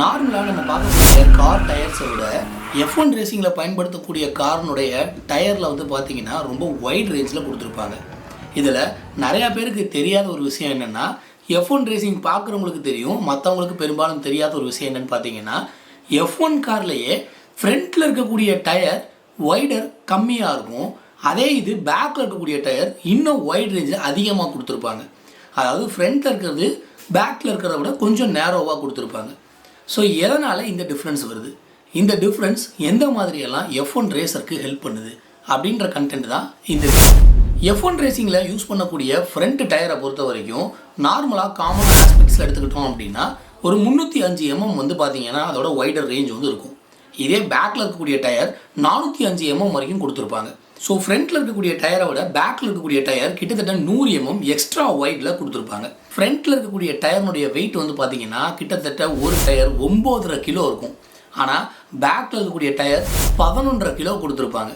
நார்மலாக நம்ம பார்க்கக்கூடிய கார் டயர்ஸை விட F1 ரேசிங்கில் பயன்படுத்தக்கூடிய காரினுடைய டயரில் வந்து பார்த்திங்கன்னா ரொம்ப வைட் ரேஞ்சில் கொடுத்துருப்பாங்க. இதில் நிறையா பேருக்கு தெரியாத ஒரு விஷயம் என்னென்னா, F1 ரேசிங் பார்க்குறவங்களுக்கு தெரியும், மற்றவங்களுக்கு பெரும்பாலும் தெரியாத ஒரு விஷயம் என்னென்னு பார்த்தீங்கன்னா, F1 கார்லேயே ஃப்ரண்ட்டில் இருக்கக்கூடிய டயர் வைடர் கம்மியாக இருக்கும். அதே இது பேக்கில் இருக்கக்கூடிய டயர் இன்னும் வைட் ரேஞ்சில் அதிகமாக கொடுத்துருப்பாங்க. அதாவது ஃப்ரண்ட்டில் இருக்கிறது பேக்கில் இருக்கிறத விட கொஞ்சம் நேரோவாக கொடுத்துருப்பாங்க. ஸோ எதனால் இந்த டிஃப்ரென்ஸ் வருது, இந்த டிஃப்ரென்ஸ் எந்த மாதிரியெல்லாம் F1 ரேசருக்கு ஹெல்ப் பண்ணுது அப்படின்ற கண்டென்ட் தான் இந்த F1 ரேசிங்கில் யூஸ் பண்ணக்கூடிய ஃப்ரண்ட் டயரை பொறுத்த வரைக்கும் நார்மலாக காமன் ஆஸ்பெக்ட்ஸில் எடுத்துக்கிட்டோம் அப்படின்னா ஒரு 305 mm வந்து பார்த்தீங்கன்னா அதோட வைடர் ரேஞ்ச் வந்து இருக்கும். இதே பேக்கில் இருக்கக்கூடிய டயர் 405 mm வரைக்கும் கொடுத்துருப்பாங்க. ஸோ ஃப்ரண்ட்டில் இருக்கக்கூடிய டயரை விட பேக்கில் இருக்கக்கூடிய டயர் கிட்டத்தட்ட 100 mm எக்ஸ்ட்ரா வைடில் கொடுத்துருப்பாங்க. ஃப்ரண்ட்டில் இருக்கக்கூடிய டயர்னுடைய வெயிட் வந்து பார்த்தீங்கன்னா கிட்டத்தட்ட ஒரு டயர் 9.5 கிலோ இருக்கும். ஆனால் பேக்கில் இருக்கக்கூடிய டயர் 11.5 கிலோ கொடுத்துருப்பாங்க.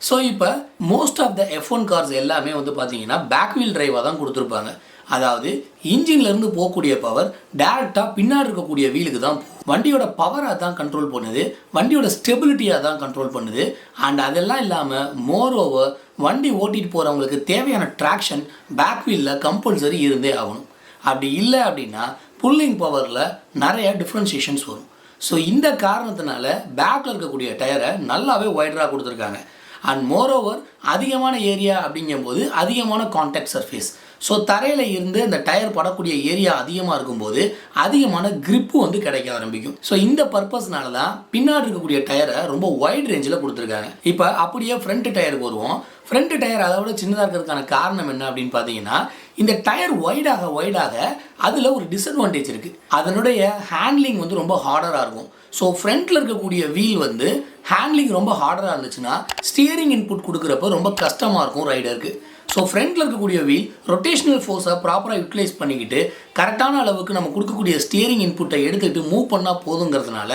ஸோ இப்போ most of the F1 cars எல்லாமே வந்து பார்த்தீங்கன்னா பேக் வீல் டிரைவாக தான் கொடுத்துருப்பாங்க. அதாவது இன்ஜின்லேருந்து போகக்கூடிய பவர் டேரெக்டாக பின்னாடி இருக்கக்கூடிய வீலுக்கு தான் வண்டியோட பவரை தான் கண்ட்ரோல் பண்ணுது, வண்டியோட ஸ்டெபிலிட்டியாக தான் கண்ட்ரோல் பண்ணுது. அண்ட் அதெல்லாம் இல்லாமல் மோர் ஓவர் வண்டி ஓட்டிகிட்டு போகிறவங்களுக்கு தேவையான ட்ராக்ஷன் பேக் வீலில் கம்பல்சரி இருந்தே ஆகணும். அப்படி இல்லை அப்படின்னா புல்லிங் பவரில் நிறைய டிஃப்ரென்சியேஷன்ஸ் வரும். ஸோ இந்த காரணத்தினால பேக்கில் இருக்கக்கூடிய டயரை நல்லாவே வைடராக கொடுத்துருக்காங்க. அண்ட் மோரோவர் அதிகமான ஏரியா அப்படிங்கும்போது அதிகமான கான்டாக்ட் சர்ஃபேஸ். ஸோ தரையில் இருந்து அந்த டயர் படக்கூடிய ஏரியா அதிகமாக இருக்கும்போது அதிகமான கிரிப்பு வந்து கிடைக்க ஆரம்பிக்கும். ஸோ இந்த பர்பஸ்னால தான் பின்னாடி இருக்கக்கூடிய டயரை ரொம்ப வைட் ரேஞ்சில் கொடுத்துருக்காங்க. இப்போ அப்படியே ஃப்ரண்ட் டயருக்கு வருவோம். ஃப்ரண்ட் டயர் அதை விட சின்னதாக இருக்கிறதுக்கான காரணம் என்ன அப்படின்னு பார்த்தீங்கன்னா, இந்த டயர் வைடாக அதில் ஒரு டிஸ்அட்வான்டேஜ் இருக்குது. அதனுடைய ஹேண்ட்லிங் வந்து ரொம்ப ஹார்டராக இருக்கும். ஸோ ஃப்ரண்ட்டில் இருக்கக்கூடிய வீல் வந்து ஹேண்ட்லிங் ரொம்ப ஹார்டராக இருந்துச்சுன்னா ஸ்டியரிங் இன்புட் கொடுக்குறப்ப ரொம்ப கஷ்டமாக இருக்கும் ரைடருக்கு. ஸோ ஃப்ரண்ட்டில் இருக்கக்கூடிய வீல் ரொட்டேஷனல் ஃபோர்ஸை ப்ராப்பராக யூட்டிலைஸ் பண்ணிக்கிட்டு கரெக்டான அளவுக்கு நம்ம கொடுக்கக்கூடிய ஸ்டியரிங் இன்புட்டை எடுத்துக்கிட்டு மூவ் பண்ணால் போதுங்கிறதுனால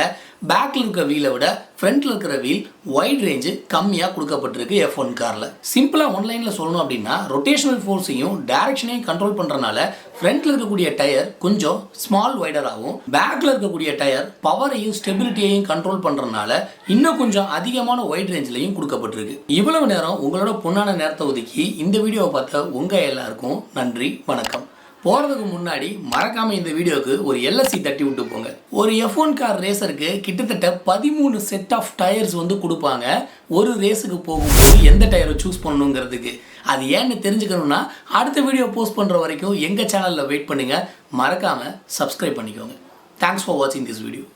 பேக்கில் இருக்கிற வீலை விட ஃப்ரண்ட்டில் இருக்கிற வீல் வைட் ரேஞ்சு கம்மியாக கொடுக்கப்பட்டிருக்கு F1 காரில். சிம்பிளாக ஒன்லைனில் சொல்லணும் அப்படின்னா ரொட்டேஷனல் ஃபோர்ஸையும் டைரக்ஷனையும் கண்ட்ரோல் பண்ணுறதுனால ஃப்ரண்ட்டில் இருக்கக்கூடிய டயர் கொஞ்சம் ஸ்மால் வைடராகவும், பேக்கில் இருக்கக்கூடிய டயர் பவரையும் ஸ்டெபிலிட்டியையும் கண்ட்ரோல் பண்ணுறதுனால இன்னும் கொஞ்சம் அதிகமான வைட் ரேஞ்சிலையும் கொடுக்கப்பட்டிருக்கு. இவ்வளவு நேரம் உங்களோட பொன்னான நேரத்தை ஒதுக்கி இந்த வீடியோவை பார்த்த உங்கள் எல்லாருக்கும் நன்றி, வணக்கம். போகிறதுக்கு முன்னாடி மறக்காமல் இந்த வீடியோவுக்கு ஒரு LSC தட்டி விட்டு போங்க. ஒரு F1 கார் ரேசருக்கு கிட்டத்தட்ட 13 செட் ஆஃப் டயர்ஸ் வந்து கொடுப்பாங்க. ஒரு ரேஸுக்கு போகும்போது எந்த டயரை சூஸ் பண்ணணுங்கிறதுக்கு. அது ஏன்னு தெரிஞ்சுக்கணுன்னா அடுத்த வீடியோ போஸ்ட் பண்ணுற வரைக்கும் எங்கள் சேனலில் வெயிட் பண்ணுங்கள். மறக்காமல் சப்ஸ்கிரைப் பண்ணிக்கோங்க. தேங்க்ஸ் ஃபார் வாட்சிங் திஸ் வீடியோ.